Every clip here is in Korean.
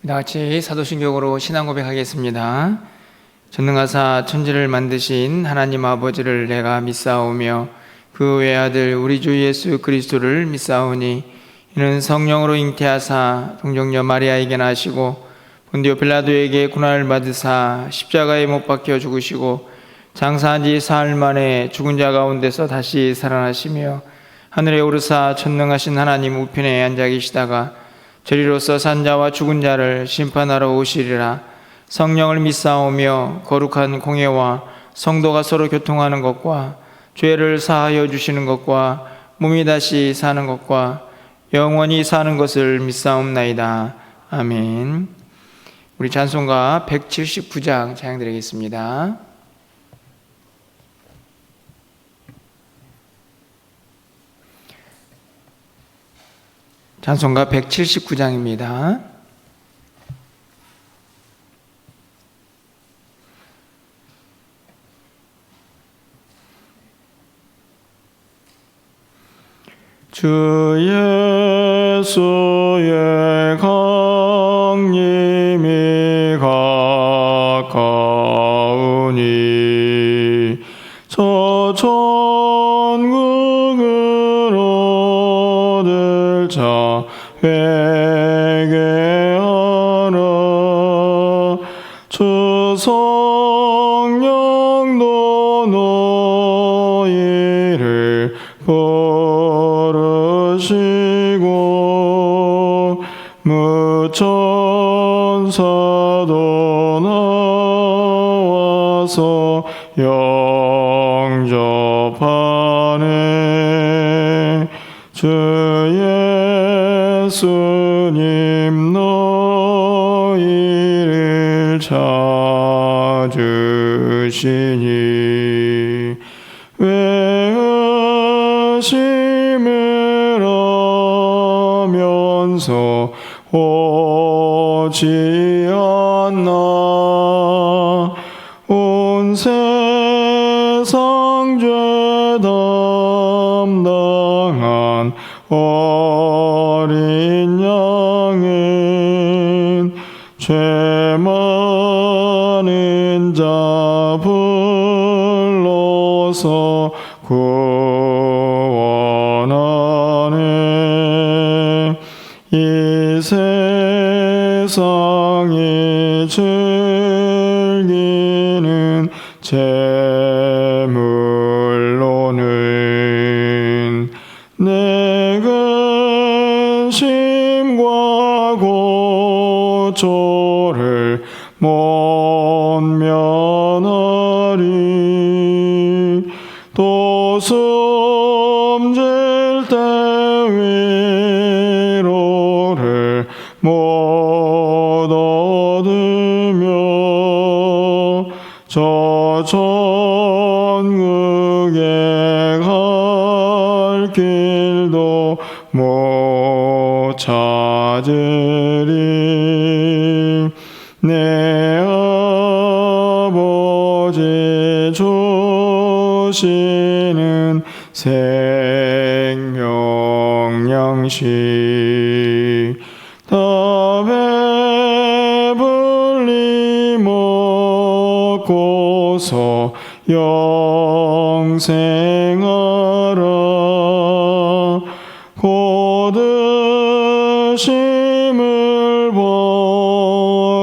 같이 사도신경으로 신앙 고백하겠습니다. 전능하사 천지를 만드신 하나님 아버지를 내가 믿사오며 그 외아들 우리 주 예수 그리스도를 믿사오니 이는 성령으로 잉태하사 동정녀 마리아에게 나시고 본디오 빌라도에게 고난을 받으사 십자가에 못 박혀 죽으시고 장사한 지 사흘 만에 죽은 자 가운데서 다시 살아나시며 하늘에 오르사 전능하신 하나님 우편에 앉아 계시다가 저리로서 산자와 죽은 자를 심판하러 오시리라. 성령을 믿사오며 거룩한 공예와 성도가 서로 교통하는 것과 죄를 사하여 주시는 것과 몸이 다시 사는 것과 영원히 사는 것을 믿사옵나이다. 아멘. 우리 찬송가 179장 찬양드리겠습니다. 찬송가 179장입니다. 주 예수의 강림이 가까우니 저 천국으로 들자 회개하라. 주 성령도 너희를 부르시고 무천사도 나와서 영접하네. 주 예수님 너희를 찾으시니 외심을 하면서 오지 않나. 온 세상 죄 담당한 어린 양은 죄 많은 자 불러서 구원하네. 이 세상이 즐기는 재물로는 내 근심과 고초를 못 면하리. 또 숨질 때 위로를 못 얻으며 저 천국에 갈 길도 못 찾으리. 내 아버지 주시는 생명 양식 다 배불리 먹고서 영생하라. 고드심을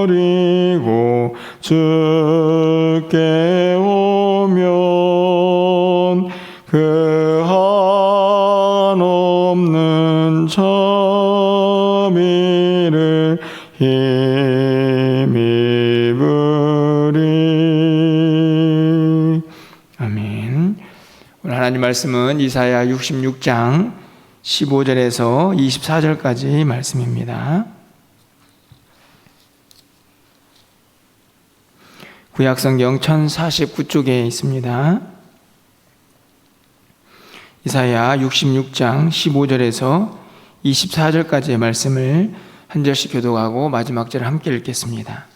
버리고 주께 오면 그 한없는 자비를 힘입으리. 아멘. 오늘 하나님 말씀은 이사야 66장 15절에서 24절까지 말씀입니다. 구약성경 1049쪽에 있습니다. 이사야 66장 15절에서 24절까지의 말씀을 한 절씩 교독하고 마지막 절을 함께 읽겠습니다.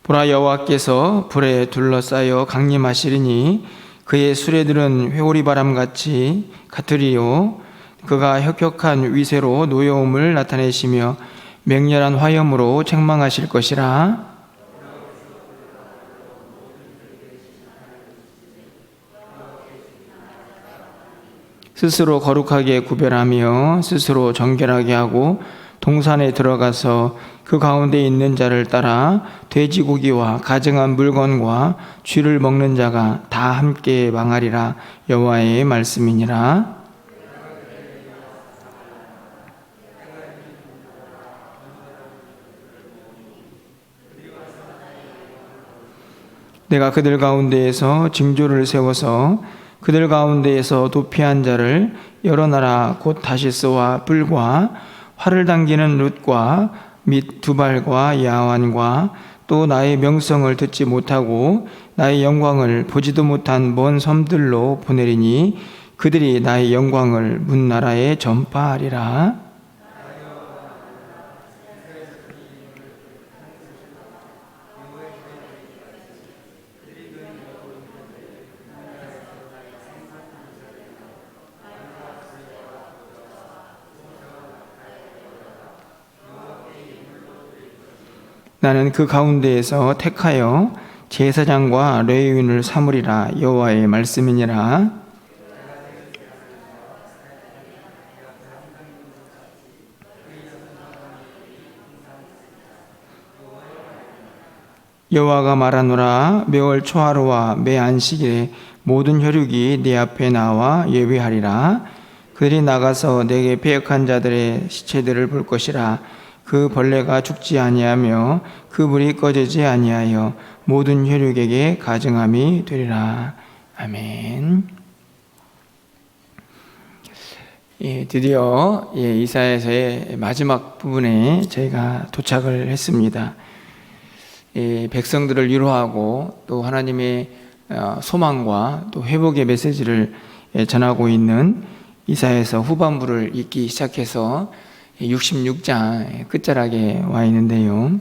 보라, 여호와께서 불에 둘러싸여 강림하시리니 그의 수레들은 회오리 바람같이 같으리요 그가 혁혁한 위세로 노여움을 나타내시며 맹렬한 화염으로 책망하실 것이라. 스스로 거룩하게 구별하며 스스로 정결하게 하고 동산에 들어가서 그 가운데 있는 자를 따라 돼지고기와 가증한 물건과 쥐를 먹는 자가 다 함께 망하리라. 여호와의 말씀이니라. 내가 그들 가운데에서 징조를 세워서 그들 가운데에서 도피한 자를 여러 나라 곧 다시스와 불과 활을 당기는 룻과 및 두발과 야완과 또 나의 명성을 듣지 못하고 나의 영광을 보지도 못한 먼 섬들로 보내리니 그들이 나의 영광을 문 나라에 전파하리라. 나는 그 가운데에서 택하여 제사장과 레위인을 삼으리라. 여호와의 말씀이니라. 여호와가 말하노라. 매월 초하루와 매 안식일에 모든 혈육이 내 앞에 나와 예배하리라. 그들이 나가서 내게 패역한 자들의 시체들을 볼 것이라. 그 벌레가 죽지 아니하며 그 불이 꺼지지 아니하여 모든 혈육에게 가증함이 되리라. 아멘. 드디어 이사야서의 마지막 부분에 저희가 도착을 했습니다. 백성들을 위로하고 또 하나님의 소망과 또 회복의 메시지를 전하고 있는 이사야서 후반부를 읽기 시작해서 66장 끝자락에 와 있는데요.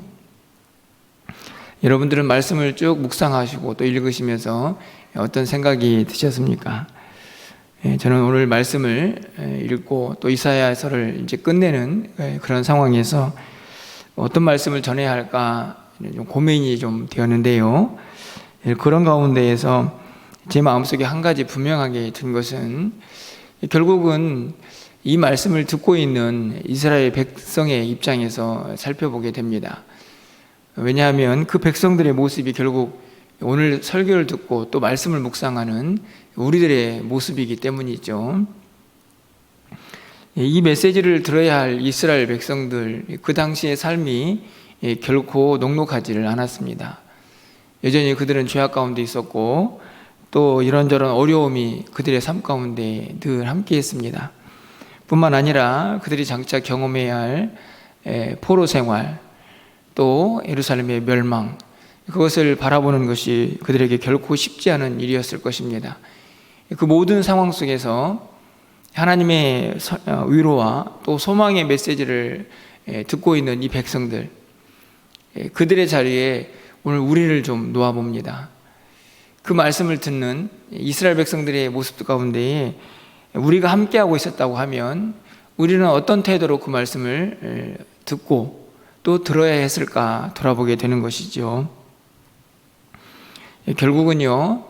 여러분들은 말씀을 쭉 묵상하시고 또 읽으시면서 어떤 생각이 드셨습니까? 저는 오늘 말씀을 읽고 또 이사야서를 이제 끝내는 그런 상황에서 어떤 말씀을 전해야 할까 좀 고민이 좀 되었는데요. 그런 가운데에서 제 마음속에 한 가지 분명하게 든 것은 결국은 이 말씀을 듣고 있는 이스라엘 백성의 입장에서 살펴보게 됩니다. 왜냐하면 그 백성들의 모습이 결국 오늘 설교를 듣고 또 말씀을 묵상하는 우리들의 모습이기 때문이죠. 이 메시지를 들어야 할 이스라엘 백성들, 그 당시의 삶이 결코 녹록하지를 않았습니다. 여전히 그들은 죄악 가운데 있었고 또 이런저런 어려움이 그들의 삶 가운데 늘 함께 했습니다. 뿐만 아니라 그들이 장차 경험해야 할 포로 생활, 또 예루살렘의 멸망, 그것을 바라보는 것이 그들에게 결코 쉽지 않은 일이었을 것입니다. 그 모든 상황 속에서 하나님의 위로와 또 소망의 메시지를 듣고 있는 이 백성들, 그들의 자리에 오늘 우리를 좀 놓아봅니다. 그 말씀을 듣는 이스라엘 백성들의 모습 가운데에 우리가 함께하고 있었다고 하면 우리는 어떤 태도로 그 말씀을 듣고 또 들어야 했을까 돌아보게 되는 것이죠. 결국은요,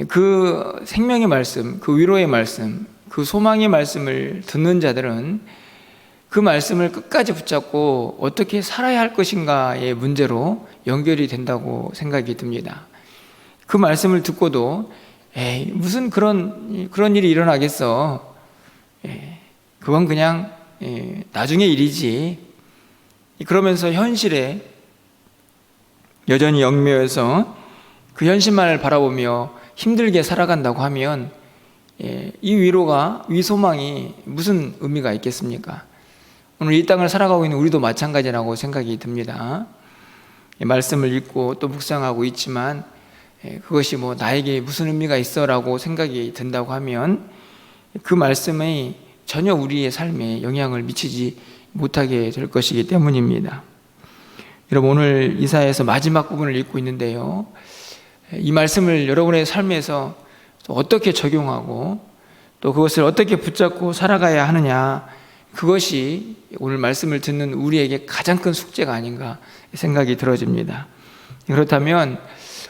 그 생명의 말씀, 그 위로의 말씀, 그 소망의 말씀을 듣는 자들은 그 말씀을 끝까지 붙잡고 어떻게 살아야 할 것인가의 문제로 연결이 된다고 생각이 듭니다. 그 말씀을 듣고도 무슨 그런 일이 일어나겠어. 그건 그냥 나중의 일이지. 그러면서 현실에 여전히 얽매여서 그 현실만을 바라보며 힘들게 살아간다고 하면 이 위로가, 위소망이 무슨 의미가 있겠습니까? 오늘 이 땅을 살아가고 있는 우리도 마찬가지라고 생각이 듭니다. 말씀을 읽고 또 묵상하고 있지만 그것이 뭐 나에게 무슨 의미가 있어라고 생각이 든다고 하면 그 말씀이 전혀 우리의 삶에 영향을 미치지 못하게 될 것이기 때문입니다. 여러분, 오늘 이사야서 마지막 부분을 읽고 있는데요, 이 말씀을 여러분의 삶에서 어떻게 적용하고 또 그것을 어떻게 붙잡고 살아가야 하느냐, 그것이 오늘 말씀을 듣는 우리에게 가장 큰 숙제가 아닌가 생각이 들어집니다. 그렇다면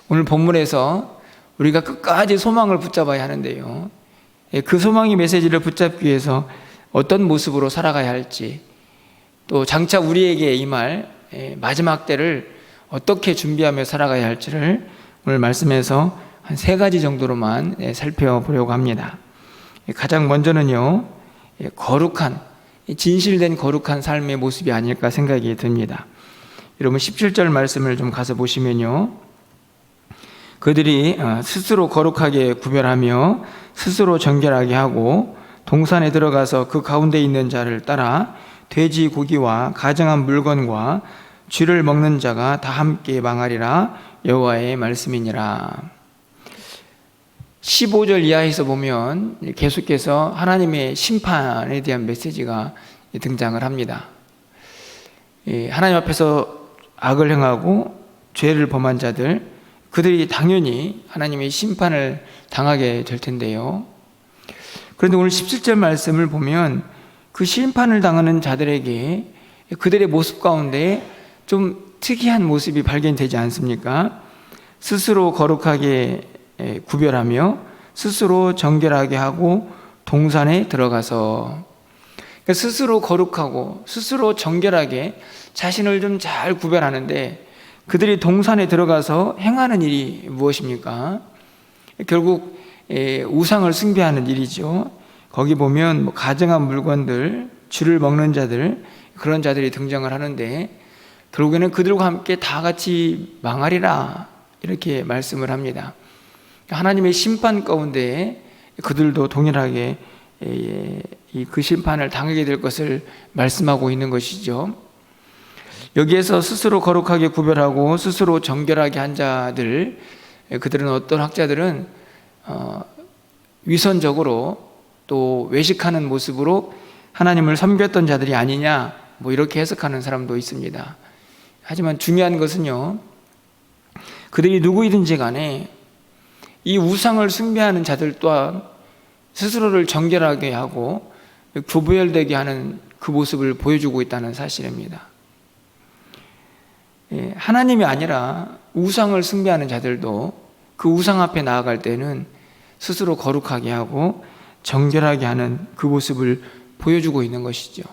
오늘 본문에서 우리가 끝까지 소망을 붙잡아야 하는데요, 그 소망의 메시지를 붙잡기 위해서 어떤 모습으로 살아가야 할지, 또 장차 우리에게 임할 마지막 때를 어떻게 준비하며 살아가야 할지를 오늘 말씀에서 한 3가지 정도로만 살펴보려고 합니다. 가장 먼저는요, 거룩한, 진실된 거룩한 삶의 모습이 아닐까 생각이 듭니다. 여러분 17절 말씀을 좀 가서 보시면요, 그들이 스스로 거룩하게 구별하며 스스로 정결하게 하고 동산에 들어가서 그 가운데 있는 자를 따라 돼지 고기와 가정한 물건과 쥐를 먹는 자가 다 함께 망하리라. 여호와의 말씀이니라. 15절 이하에서 보면 계속해서 하나님의 심판에 대한 메시지가 등장을 합니다. 하나님 앞에서 악을 행하고 죄를 범한 자들, 그들이 당연히 하나님의 심판을 당하게 될 텐데요, 그런데 오늘 17절 말씀을 보면 그 심판을 당하는 자들에게 그들의 모습 가운데 좀 특이한 모습이 발견되지 않습니까? 스스로 거룩하게 구별하며 스스로 정결하게 하고 동산에 들어가서, 그러니까 스스로 거룩하고 스스로 정결하게 자신을 좀 잘 구별하는데 그들이 동산에 들어가서 행하는 일이 무엇입니까? 결국 우상을 숭배하는 일이죠. 거기 보면 가정한 물건들, 쥐를 먹는 자들, 그런 자들이 등장을 하는데 결국에는 그들과 함께 다 같이 망하리라, 이렇게 말씀을 합니다. 하나님의 심판 가운데 그들도 동일하게 그 심판을 당하게 될 것을 말씀하고 있는 것이죠. 여기에서 스스로 거룩하게 구별하고 스스로 정결하게 한 자들, 그들은 어떤 학자들은 위선적으로 또 외식하는 모습으로 하나님을 섬겼던 자들이 아니냐, 이렇게 해석하는 사람도 있습니다. 하지만 중요한 것은요, 그들이 누구이든지 간에 이 우상을 숭배하는 자들 또한 스스로를 정결하게 하고 구별되게 하는 그 모습을 보여주고 있다는 사실입니다. 하나님이 아니라 우상을 숭배하는 자들도 그 우상 앞에 나아갈 때는 스스로 거룩하게 하고 정결하게 하는 그 모습을 보여주고 있는 것이죠.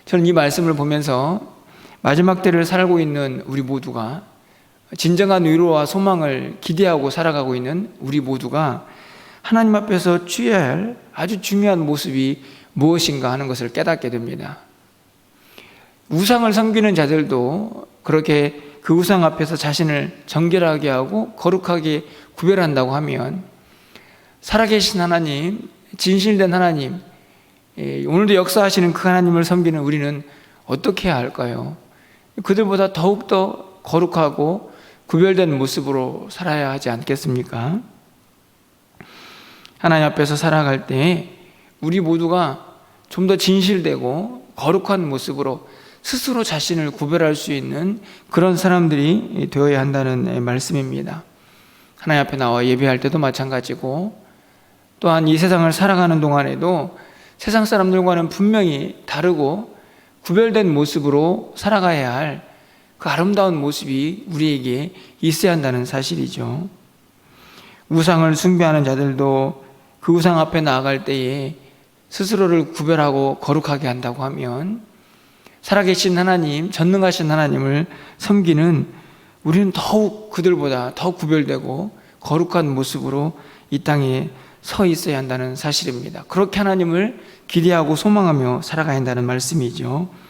저는 이 말씀을 보면서 마지막 때를 살고 있는 우리 모두가, 진정한 위로와 소망을 기대하고 살아가고 있는 우리 모두가 하나님 앞에서 취해야 할 아주 중요한 모습이 무엇인가 하는 것을 깨닫게 됩니다. 우상을 섬기는 자들도 그렇게 그 우상 앞에서 자신을 정결하게 하고 거룩하게 구별한다고 하면 살아계신 하나님, 진실된 하나님, 오늘도 역사하시는 그 하나님을 섬기는 우리는 어떻게 해야 할까요? 그들보다 더욱더 거룩하고 구별된 모습으로 살아야 하지 않겠습니까? 하나님 앞에서 살아갈 때 우리 모두가 좀 더 진실되고 거룩한 모습으로 스스로 자신을 구별할 수 있는 그런 사람들이 되어야 한다는 말씀입니다. 하나님 앞에 나와 예배할 때도 마찬가지고, 또한 이 세상을 살아가는 동안에도 세상 사람들과는 분명히 다르고 구별된 모습으로 살아가야 할 그 아름다운 모습이 우리에게 있어야 한다는 사실이죠. 우상을 숭배하는 자들도 그 우상 앞에 나아갈 때에 스스로를 구별하고 거룩하게 한다고 하면 살아계신 하나님, 전능하신 하나님을 섬기는 우리는 더욱 그들보다 더 구별되고 거룩한 모습으로 이 땅에 서 있어야 한다는 사실입니다. 그렇게 하나님을 기대하고 소망하며 살아가야 한다는 말씀이죠.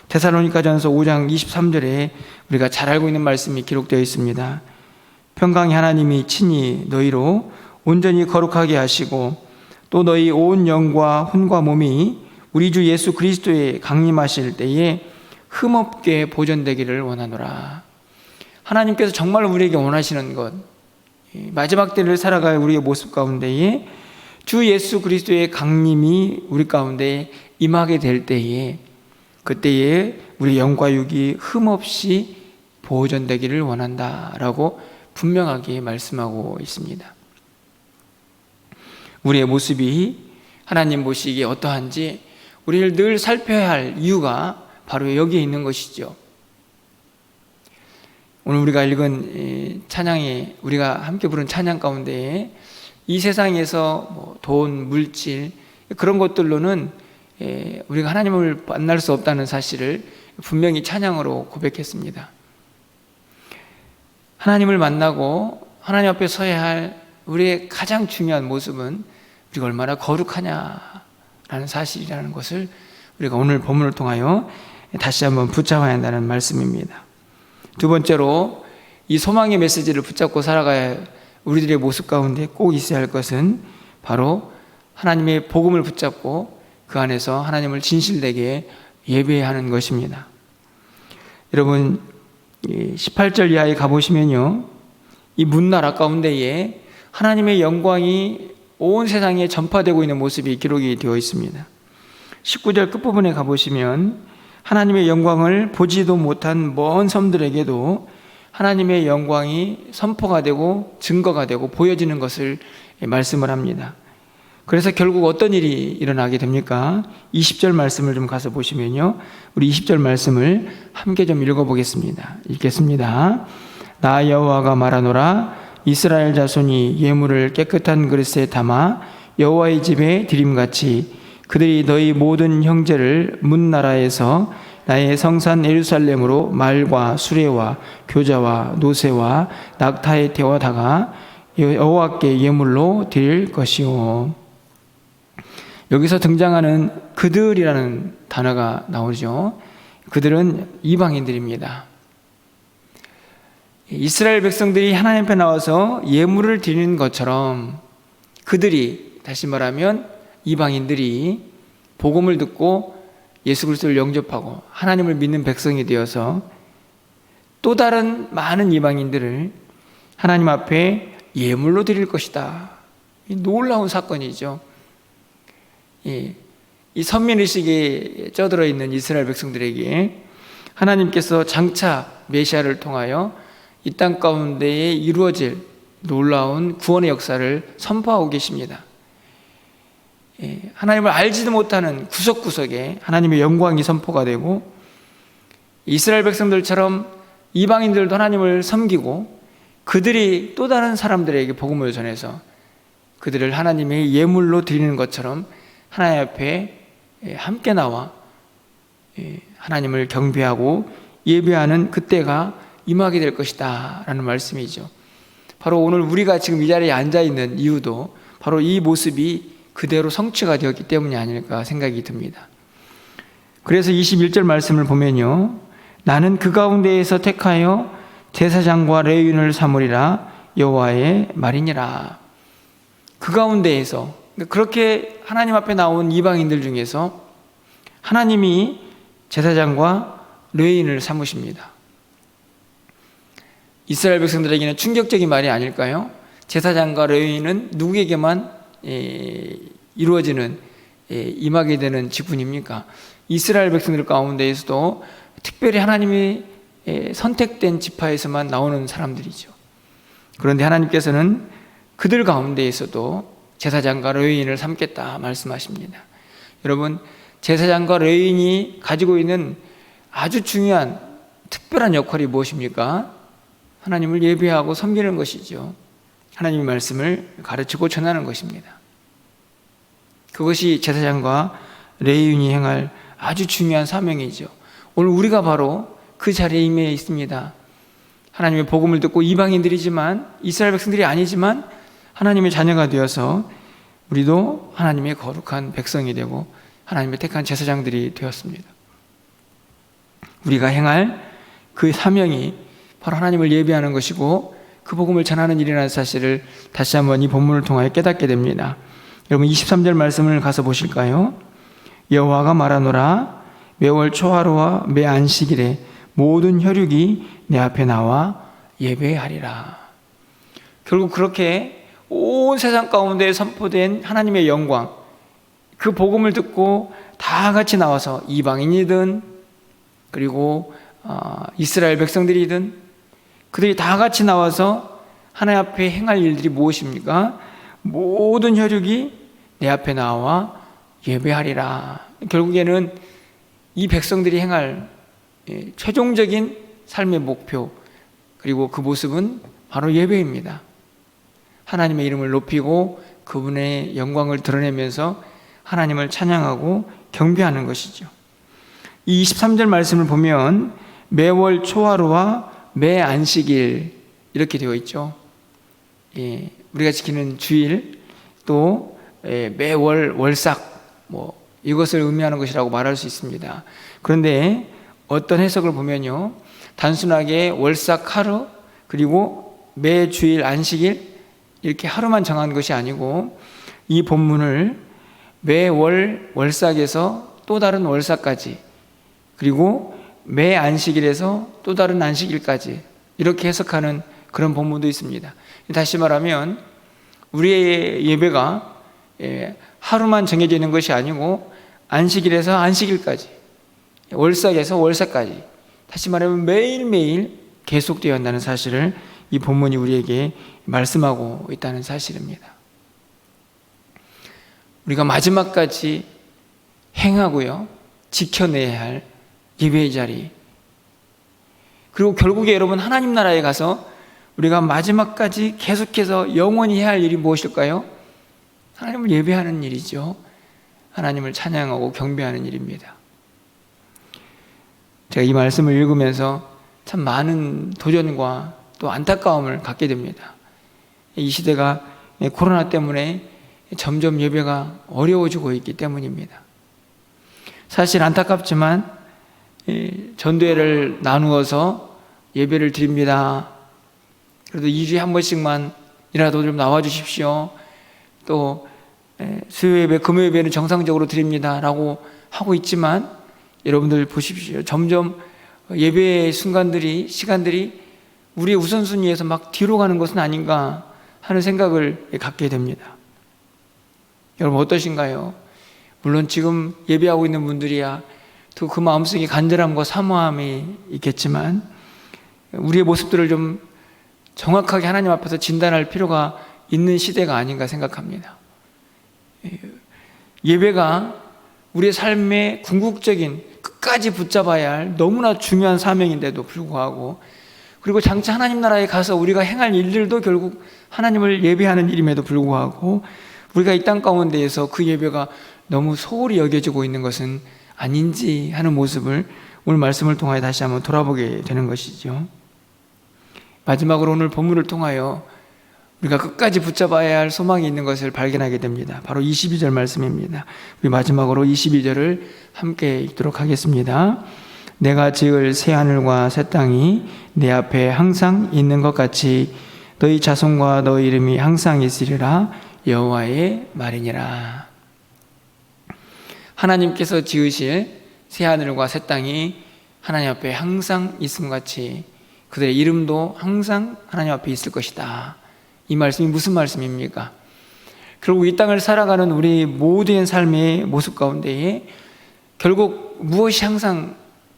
데살로니가전서 5장 23절에 우리가 잘 알고 있는 말씀이 기록되어 있습니다. 평강의 하나님이 친히 너희로 온전히 거룩하게 하시고 또 너희 온 영과 혼과 몸이 우리 주 예수 그리스도에 강림하실 때에 흠없게 보존되기를 원하노라. 하나님께서 정말 우리에게 원하시는 것, 마지막 때를 살아갈 우리의 모습 가운데에 주 예수 그리스도의 강림이 우리 가운데 임하게 될 때에, 그때에 우리 영과 육이 흠없이 보존되기를 원한다라고 분명하게 말씀하고 있습니다. 우리의 모습이 하나님 보시기에 어떠한지 우리를 늘 살펴야 할 이유가 바로 여기에 있는 것이죠. 오늘 우리가 읽은 찬양이, 우리가 함께 부른 찬양 가운데 이 세상에서 돈, 물질 그런 것들로는 우리가 하나님을 만날 수 없다는 사실을 분명히 찬양으로 고백했습니다. 하나님을 만나고 하나님 앞에 서야 할 우리의 가장 중요한 모습은 우리가 얼마나 거룩하냐라는 사실이라는 것을 우리가 오늘 본문을 통하여 다시 한번 붙잡아야 한다는 말씀입니다. 두 번째로 이 소망의 메시지를 붙잡고 살아가야 할 우리들의 모습 가운데 꼭 있어야 할 것은 바로 하나님의 복음을 붙잡고 그 안에서 하나님을 진실되게 예배하는 것입니다. 여러분 18절 이하에 가보시면요, 이 문나라 가운데에 하나님의 영광이 온 세상에 전파되고 있는 모습이 기록이 되어 있습니다. 19절 끝부분에 가보시면 하나님의 영광을 보지도 못한 먼 섬들에게도 하나님의 영광이 선포가 되고 증거가 되고 보여지는 것을 말씀을 합니다. 그래서 결국 어떤 일이 일어나게 됩니까? 20절 말씀을 좀 가서 보시면요, 우리 20절 말씀을 함께 좀 읽어보겠습니다. 읽겠습니다. 나 여호와가 말하노라. 이스라엘 자손이 예물을 깨끗한 그릇에 담아 여호와의 집에 드림같이 그들이 너희 모든 형제를 문나라에서 나의 성산 예루살렘으로 말과 수레와 교자와 노새와 낙타에 태워다가 여호와께 예물로 드릴 것이오. 여기서 등장하는 그들이라는 단어가 나오죠. 그들은 이방인들입니다. 이스라엘 백성들이 하나님 앞에 나와서 예물을 드리는 것처럼 그들이, 다시 말하면 이방인들이 복음을 듣고 예수 그리스도를 영접하고 하나님을 믿는 백성이 되어서 또 다른 많은 이방인들을 하나님 앞에 예물로 드릴 것이다. 놀라운 사건이죠. 이 선민의식에 쩌들어 있는 이스라엘 백성들에게 하나님께서 장차 메시아를 통하여 이 땅 가운데에 이루어질 놀라운 구원의 역사를 선포하고 계십니다. 하나님을 알지도 못하는 구석구석에 하나님의 영광이 선포가 되고, 이스라엘 백성들처럼 이방인들도 하나님을 섬기고 그들이 또 다른 사람들에게 복음을 전해서 그들을 하나님의 예물로 드리는 것처럼 하나님 앞에 함께 나와 하나님을 경배하고 예배하는 그때가 임하게 될 것이다 라는 말씀이죠. 바로 오늘 우리가 지금 이 자리에 앉아있는 이유도 바로 이 모습이 그대로 성취가 되었기 때문이 아닐까 생각이 듭니다. 그래서 21절 말씀을 보면요, 나는 그 가운데에서 택하여 제사장과 레위인을 삼으리라 여호와의 말이니라. 그 가운데에서, 그렇게 하나님 앞에 나온 이방인들 중에서 하나님이 제사장과 레위인을 삼으십니다. 이스라엘 백성들에게는 충격적인 말이 아닐까요? 제사장과 레위인은 누구에게만 이루어지는, 임하게 되는 직분입니까? 이스라엘 백성들 가운데에서도 특별히 하나님이 선택된 지파에서만 나오는 사람들이죠. 그런데 하나님께서는 그들 가운데에서도 제사장과 레위인을 삼겠다 말씀하십니다. 여러분, 제사장과 레위인이 가지고 있는 아주 중요한 특별한 역할이 무엇입니까? 하나님을 예배하고 섬기는 것이죠. 하나님의 말씀을 가르치고 전하는 것입니다. 그것이 제사장과 레위인이 행할 아주 중요한 사명이죠. 오늘 우리가 바로 그 자리에 임해 있습니다. 하나님의 복음을 듣고 이방인들이지만, 이스라엘 백성들이 아니지만 하나님의 자녀가 되어서 우리도 하나님의 거룩한 백성이 되고 하나님의 택한 제사장들이 되었습니다. 우리가 행할 그 사명이 바로 하나님을 예배하는 것이고 그 복음을 전하는 일이라는 사실을 다시 한번 이 본문을 통하여 깨닫게 됩니다. 여러분 23절 말씀을 가서 보실까요? 여호와가 말하노라. 매월 초하루와 매 안식일에 모든 혈육이 내 앞에 나와 예배하리라. 결국 그렇게 온 세상 가운데 선포된 하나님의 영광, 그 복음을 듣고 다 같이 나와서 이방인이든 그리고 이스라엘 백성들이든 그들이 다 같이 나와서 하나님 앞에 행할 일들이 무엇입니까? 모든 혈육이 내 앞에 나와 예배하리라. 결국에는 이 백성들이 행할 최종적인 삶의 목표, 그리고 그 모습은 바로 예배입니다. 하나님의 이름을 높이고 그분의 영광을 드러내면서 하나님을 찬양하고 경배하는 것이죠. 이 23절 말씀을 보면 매월 초하루와 매 안식일 이렇게 되어 있죠. 우리가 지키는 주일, 또 매월 월삭, 이것을 의미하는 것이라고 말할 수 있습니다. 그런데 어떤 해석을 보면요, 단순하게 월삭 하루, 그리고 매 주일 안식일 이렇게 하루만 정한 것이 아니고, 이 본문을 매월 월삭에서 또 다른 월삭까지, 그리고 매 안식일에서 또 다른 안식일까지 이렇게 해석하는 그런 본문도 있습니다. 다시 말하면 우리의 예배가 하루만 정해져 있는 것이 아니고 안식일에서 안식일까지, 월삭에서 월삭까지, 다시 말하면 매일매일 계속되어야 한다는 사실을 이 본문이 우리에게 말씀하고 있다는 사실입니다. 우리가 마지막까지 행하고요, 지켜내야 할 예배의 자리, 그리고 결국에 여러분, 하나님 나라에 가서 우리가 마지막까지 계속해서 영원히 해야 할 일이 무엇일까요? 하나님을 예배하는 일이죠. 하나님을 찬양하고 경배하는 일입니다. 제가 이 말씀을 읽으면서 참 많은 도전과 또 안타까움을 갖게 됩니다. 이 시대가 코로나 때문에 점점 예배가 어려워지고 있기 때문입니다. 사실 안타깝지만 전도회를 나누어서 예배를 드립니다. 그래도 2주에 한 번씩만이라도 좀 나와 주십시오. 또 수요예배, 금요예배는 정상적으로 드립니다 라고 하고 있지만, 여러분들 보십시오. 점점 예배의 순간들이, 시간들이 우리의 우선순위에서 막 뒤로 가는 것은 아닌가 하는 생각을 갖게 됩니다. 여러분 어떠신가요? 물론 지금 예배하고 있는 분들이야 또 그 마음속에 간절함과 사모함이 있겠지만, 우리의 모습들을 좀 정확하게 하나님 앞에서 진단할 필요가 있는 시대가 아닌가 생각합니다. 예배가 우리의 삶의 궁극적인, 끝까지 붙잡아야 할 너무나 중요한 사명인데도 불구하고, 그리고 장차 하나님 나라에 가서 우리가 행할 일들도 결국 하나님을 예배하는 일임에도 불구하고, 우리가 이 땅 가운데에서 그 예배가 너무 소홀히 여겨지고 있는 것은 아닌지 하는 모습을 오늘 말씀을 통하여 다시 한번 돌아보게 되는 것이죠. 마지막으로 오늘 본문을 통하여 우리가 끝까지 붙잡아야 할 소망이 있는 것을 발견하게 됩니다. 바로 22절 말씀입니다. 우리 마지막으로 22절을 함께 읽도록 하겠습니다. 내가 지을 새 하늘과 새 땅이 내 앞에 항상 있는 것 같이 너희 자손과 너희 이름이 항상 있으리라, 여호와의 말이니라. 하나님께서 지으실 새 하늘과 새 땅이 하나님 앞에 항상 있음 같이 그들의 이름도 항상 하나님 앞에 있을 것이다. 이 말씀이 무슨 말씀입니까? 결국 이 땅을 살아가는 우리 모든 삶의 모습 가운데에 결국 무엇이 항상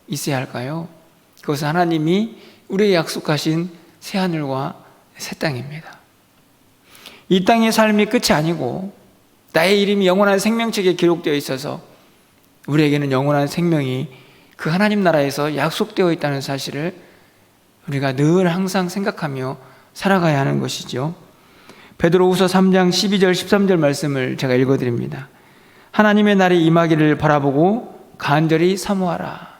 있어야 할까요? 그것은 하나님이 우리에게 약속하신 새 하늘과 새 땅입니다. 이 땅의 삶이 끝이 아니고 나의 이름이 영원한 생명책에 기록되어 있어서 우리에게는 영원한 생명이 그 하나님 나라에서 약속되어 있다는 사실을 우리가 늘 항상 생각하며 살아가야 하는 것이죠. 베드로후서 3장 12절 13절 말씀을 제가 읽어드립니다. 하나님의 날이 임하기를 바라보고 간절히 사모하라.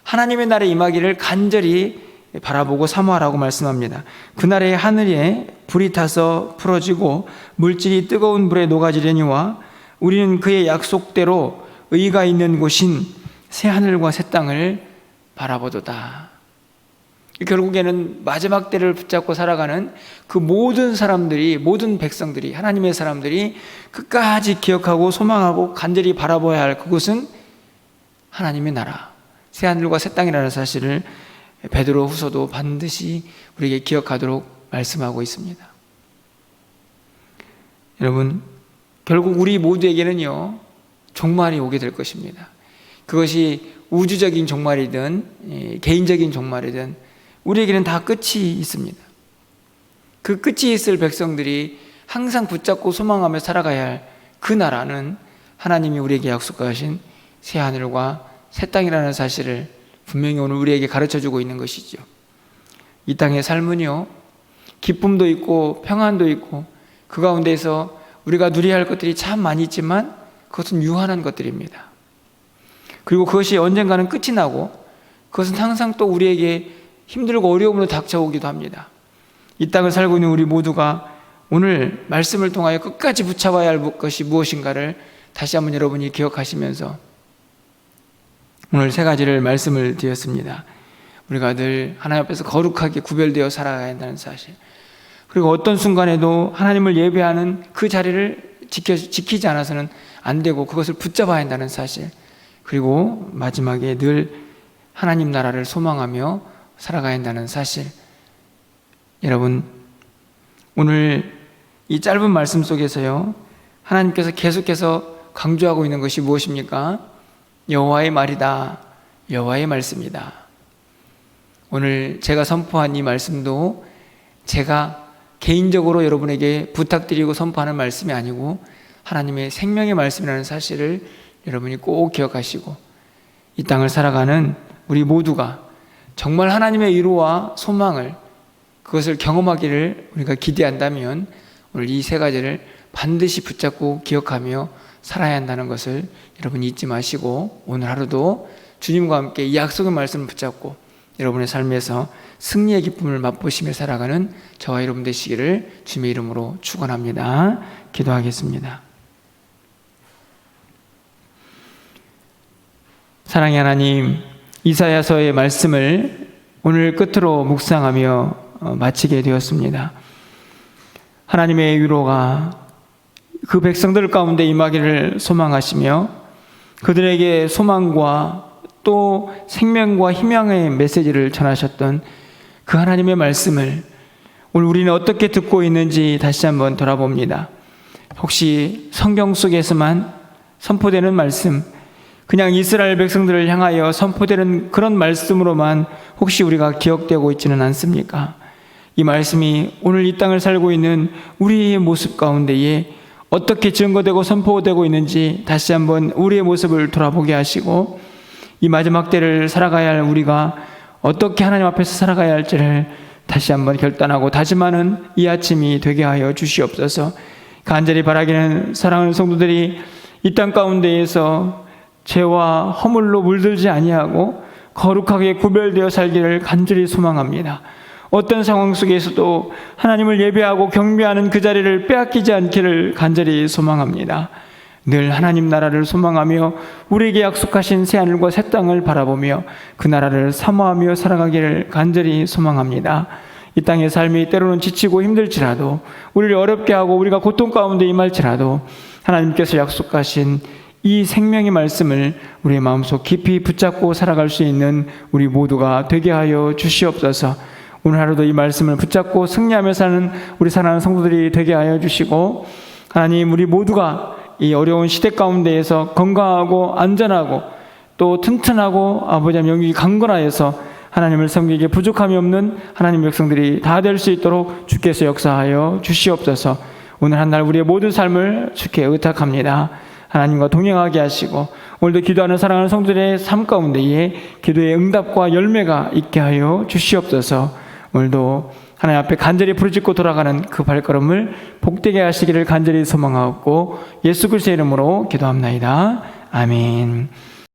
하나님의 날이 임하기를 간절히 바라보고 사모하라고 말씀합니다. 그날에 하늘에 불이 타서 풀어지고 물질이 뜨거운 불에 녹아지려니와 우리는 그의 약속대로 의가 있는 곳인 새 하늘과 새 땅을 바라보도다. 결국에는 마지막 때를 붙잡고 살아가는 그 모든 사람들이, 모든 백성들이, 하나님의 사람들이 끝까지 기억하고 소망하고 간절히 바라봐야 할 그곳은 하나님의 나라, 새 하늘과 새 땅이라는 사실을 베드로 후서도 반드시 우리에게 기억하도록 말씀하고 있습니다. 여러분, 결국 우리 모두에게는요, 종말이 오게 될 것입니다. 그것이 우주적인 종말이든 개인적인 종말이든 우리에게는 다 끝이 있습니다. 그 끝이 있을 백성들이 항상 붙잡고 소망하며 살아가야 할 그 나라는 하나님이 우리에게 약속하신 새 하늘과 새 땅이라는 사실을 분명히 오늘 우리에게 가르쳐주고 있는 것이죠. 이 땅의 삶은요, 기쁨도 있고 평안도 있고 그 가운데에서 우리가 누려야 할 것들이 참 많이 있지만 그것은 유한한 것들입니다. 그리고 그것이 언젠가는 끝이 나고 그것은 항상 또 우리에게 힘들고 어려움으로 닥쳐오기도 합니다. 이 땅을 살고 있는 우리 모두가 오늘 말씀을 통하여 끝까지 붙잡아야 할 것이 무엇인가를 다시 한번 여러분이 기억하시면서 오늘 세 가지를 말씀을 드렸습니다. 우리가 늘 하나님 앞에서 거룩하게 구별되어 살아가야 한다는 사실, 그리고 어떤 순간에도 하나님을 예배하는 그 자리를 지키지 않아서는 안 되고 그것을 붙잡아야 한다는 사실, 그리고 마지막에 늘 하나님 나라를 소망하며 살아가야 한다는 사실. 여러분, 오늘 이 짧은 말씀 속에서요, 하나님께서 계속해서 강조하고 있는 것이 무엇입니까? 여호와의 말이다, 여호와의 말씀이다. 오늘 제가 선포한 이 말씀도 제가 개인적으로 여러분에게 부탁드리고 선포하는 말씀이 아니고 하나님의 생명의 말씀이라는 사실을 여러분이 꼭 기억하시고, 이 땅을 살아가는 우리 모두가 정말 하나님의 위로와 소망을, 그것을 경험하기를 우리가 기대한다면 오늘 이 세 가지를 반드시 붙잡고 기억하며 살아야 한다는 것을 여러분 잊지 마시고, 오늘 하루도 주님과 함께 이 약속의 말씀을 붙잡고 여러분의 삶에서 승리의 기쁨을 맛보시며 살아가는 저와 여러분 되시기를 주님의 이름으로 축원합니다. 기도하겠습니다. 사랑의 하나님, 이사야서의 말씀을 오늘 끝으로 묵상하며 마치게 되었습니다. 하나님의 위로가 그 백성들 가운데 임하기를 소망하시며 그들에게 소망과 또 생명과 희망의 메시지를 전하셨던 그 하나님의 말씀을 오늘 우리는 어떻게 듣고 있는지 다시 한번 돌아봅니다. 혹시 성경 속에서만 선포되는 말씀, 그냥 이스라엘 백성들을 향하여 선포되는 그런 말씀으로만 혹시 우리가 기억되고 있지는 않습니까? 이 말씀이 오늘 이 땅을 살고 있는 우리의 모습 가운데에 어떻게 증거되고 선포되고 있는지 다시 한번 우리의 모습을 돌아보게 하시고, 이 마지막 때를 살아가야 할 우리가 어떻게 하나님 앞에서 살아가야 할지를 다시 한번 결단하고 다짐하는 이 아침이 되게 하여 주시옵소서. 간절히 바라기는 사랑하는 성도들이 이 땅 가운데에서 죄와 허물로 물들지 아니하고 거룩하게 구별되어 살기를 간절히 소망합니다. 어떤 상황 속에서도 하나님을 예배하고 경배하는 그 자리를 빼앗기지 않기를 간절히 소망합니다. 늘 하나님 나라를 소망하며 우리에게 약속하신 새하늘과 새 땅을 바라보며 그 나라를 사모하며 살아가기를 간절히 소망합니다. 이 땅의 삶이 때로는 지치고 힘들지라도, 우리를 어렵게 하고 우리가 고통 가운데 임할지라도 하나님께서 약속하신 이 생명의 말씀을 우리의 마음속 깊이 붙잡고 살아갈 수 있는 우리 모두가 되게 하여 주시옵소서. 오늘 하루도 이 말씀을 붙잡고 승리하며 사는 우리 사랑하는 성도들이 되게 하여 주시고, 하나님, 우리 모두가 이 어려운 시대 가운데에서 건강하고 안전하고 또 튼튼하고 아버지 영육이 강건하여서 하나님을 섬기기에 부족함이 없는 하나님 백성들이 다 될 수 있도록 주께서 역사하여 주시옵소서. 오늘 한 날 우리의 모든 삶을 주께 의탁합니다. 하나님과 동행하게 하시고 오늘도 기도하는 사랑하는 성도들의 삶 가운데에 기도의 응답과 열매가 있게 하여 주시옵소서. 오늘도 하나님 앞에 간절히 부르짖고 돌아가는 그 발걸음을 복되게 하시기를 간절히 소망하고 예수 그리스도의 이름으로 기도합나이다. 아멘.